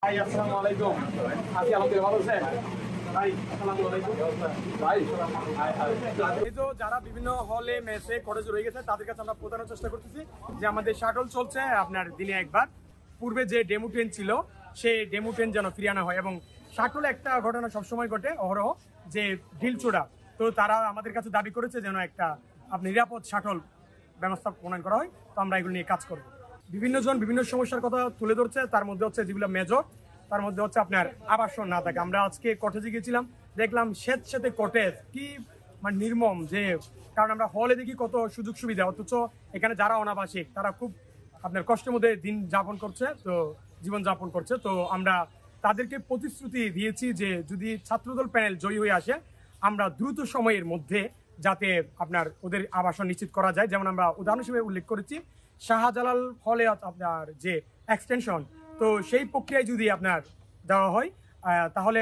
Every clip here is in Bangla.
ভাই আসসালামু আলাইকুম। আছি আলহামদুলিল্লাহ, ভালো আছেন? ভাই আসসালামু আলাইকুম। ভাই এই তো যারা বিভিন্ন হলে মেসে কটেজে রয়ে গেছে তাদের কাছে আমরা পৌঁছানোর চেষ্টা করতেছি যে আমাদের শাটল চলছে আপনার দিনে একবার। পূর্বে যে ডেমো ট্রেন ছিল সেই ডেমো ট্রেন যেন ফিরিয়ে আনা হয় এবং শাটলে একটা ঘটনা সবসময় ঘটে অহরহ যে ঢিলছোড়া। তো তারা আমাদের কাছে দাবি করেছে যেন একটা আপনি নিরাপদ শাটল ব্যবস্থা প্রণয়ন করা হয়। তো আমরা এগুলো নিয়ে কাজ করব। বিভিন্ন জন বিভিন্ন সমস্যার কথা তুলে ধরছে, তার মধ্যে হচ্ছে যেগুলো মেজর, তার মধ্যে হচ্ছে আপনার আবাসন না থাকে। আমরা আজকে কটেজে গিয়েছিলাম, দেখলাম স্বেচ্ছাতে কটেজ কি মানে নির্মম, যে কারণ আমরা হলে দেখি কত সুযোগ সুবিধা, অথচ এখানে যারা অনাবাসিক তারা খুব আপনার কষ্টের মধ্যে দিন যাপন করছে, তো জীবন যাপন করছে। তো আমরা তাদেরকে প্রতিশ্রুতি দিয়েছি যে যদি ছাত্রদল প্যানেল জয়ী হয়ে আসে আমরা দ্রুত সময়ের মধ্যে যাতে আপনার ওদের আবাসন নিশ্চিত করা যায়। যেমন আমরা উদাহরণ হিসেবে উল্লেখ করেছি শাহজালাল হলে আপনার যে এক্সটেনশন, তো সেই প্রক্রিয়ায় যদি আপনার দেওয়া হয় তাহলে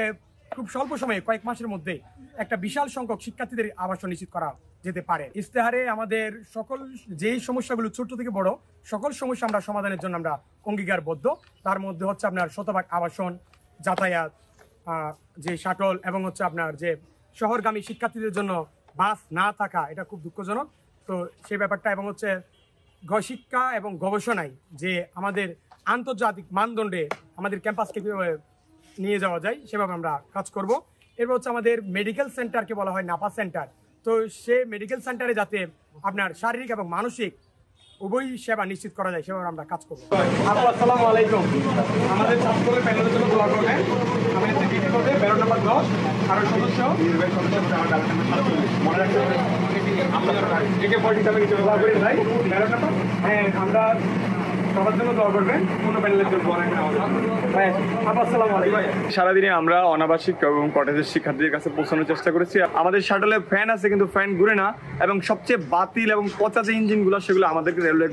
খুব স্বল্প সময়ে কয়েক মাসের মধ্যে একটা বিশাল সংখ্যক শিক্ষার্থীদের আবাসন নিশ্চিত করা যেতে পারে। ইস্তেহারে আমাদের সকল যেই সমস্যাগুলো ছোট থেকে বড় সকল সমস্যা আমরা সমাধানের জন্য আমরা অঙ্গীকারবদ্ধ। তার মধ্যে হচ্ছে আপনার শতভাগ আবাসন, যাতায়াত, যে শাটল এবং হচ্ছে আপনার যে শহরগামী শিক্ষার্থীদের জন্য বাস না থাকা, এটা খুব দুঃখজনক। তো সেই ব্যাপারটা এবং হচ্ছে শিক্ষা এবং গবেষণায় যে আমাদের আন্তর্জাতিক মানদণ্ডে আমাদের ক্যাম্পাসকে কীভাবে নিয়ে যাওয়া যায় সেভাবে আমরা কাজ করব। এরপর হচ্ছে আমাদের মেডিকেল সেন্টারকে বলা হয় নাপা সেন্টার, তো সে মেডিকেল সেন্টারে যাতে আপনার শারীরিক এবং মানসিক উভয় সেবা নিশ্চিত করা যায় সেভাবে আমরা কাজ করবো। আসসালামু আলাইকুম। আমাদের ছাত্রদের প্যানেলের জন্য দোয়া করবেন। আমাদের ডিগ্রি করবে 12 নম্বর 10 আরো সদস্য মনে রাখতে হবে একে পলিটিক্স আমি কিছু দোয়া করি ভাই 12 নম্বর। হ্যাঁ, আমরা সবার জন্য দোয়া করবেন, কোনো প্যানেলের জন্য দোয়া রাখবেন আমাদের। সারাদিনে আমরা অনাবাসিক এবং কটেজের শিক্ষার্থীদের কাছে পৌঁছানোর চেষ্টা করেছি। আমাদের শাটলে ফ্যান আছে কিন্তু ফ্যান ঘুরে না, এবং সবচেয়ে বাতিল এবং পচা যে ইঞ্জিনগুলো সেগুলো আমাদেরকে রেলওয়ে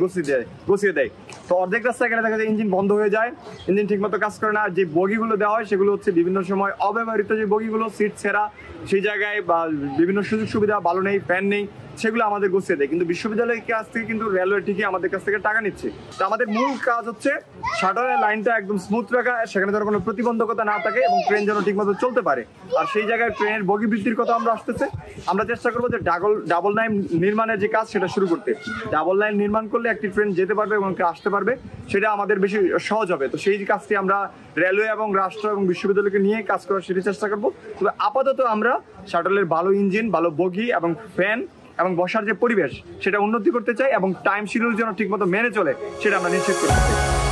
গুছিয়ে দেয়। তো অর্ধেক রাস্তায় গেলে দেখা যায় ইঞ্জিন বন্ধ হয়ে যায়, ইঞ্জিন ঠিকমতো কাজ করে না। যে বগিগুলো দেওয়া হয় সেগুলো হচ্ছে বিভিন্ন সময় অব্যবহৃত যে বগিগুলো, সিট ছেঁড়া, সেই জায়গায় বা বিভিন্ন সুযোগ সুবিধা ভালো নেই, ফ্যান নেই, সেগুলো আমাদের গুছিয়ে দেয়। কিন্তু বিশ্ববিদ্যালয়ের কাছ থেকে কিন্তু রেলওয়ে ঠিকই আমাদের কাছ থেকে টাকা নিচ্ছে। তো আমাদের মূল কাজ হচ্ছে শাটলের লাইনটা একদম স্মুথ রাখা, সেখানে যেন কোনো প্রতিবন্ধকতা না থাকে এবং ট্রেন যেন ঠিকমতো চলতে পারে। আর সেই জায়গায় ট্রেনের বগি বৃদ্ধির কথা আমরা আসতেছে, আমরা চেষ্টা করবো যে ডাবল লাইন নির্মাণের যে কাজ সেটা শুরু করতে। ডাবল লাইন নির্মাণ করলে একটি ট্রেন যেতে পারবে এবং আসতে পারবে, সেটা আমাদের বেশি সহজ হবে। তো সেই কাজটি আমরা রেলওয়ে এবং রাষ্ট্র এবং বিশ্ববিদ্যালয়কে নিয়ে কাজ করার সেটি চেষ্টা করবো। তবে আপাতত আমরা শাটলের ভালো ইঞ্জিন, ভালো বগি এবং ফ্যান এবং বসার যে পরিবেশ সেটা উন্নতি করতে চাই এবং টাইম শিডিউল যেন ঠিকমতো মেনে চলে সেটা আমরা নিশ্চিত করতে চাই।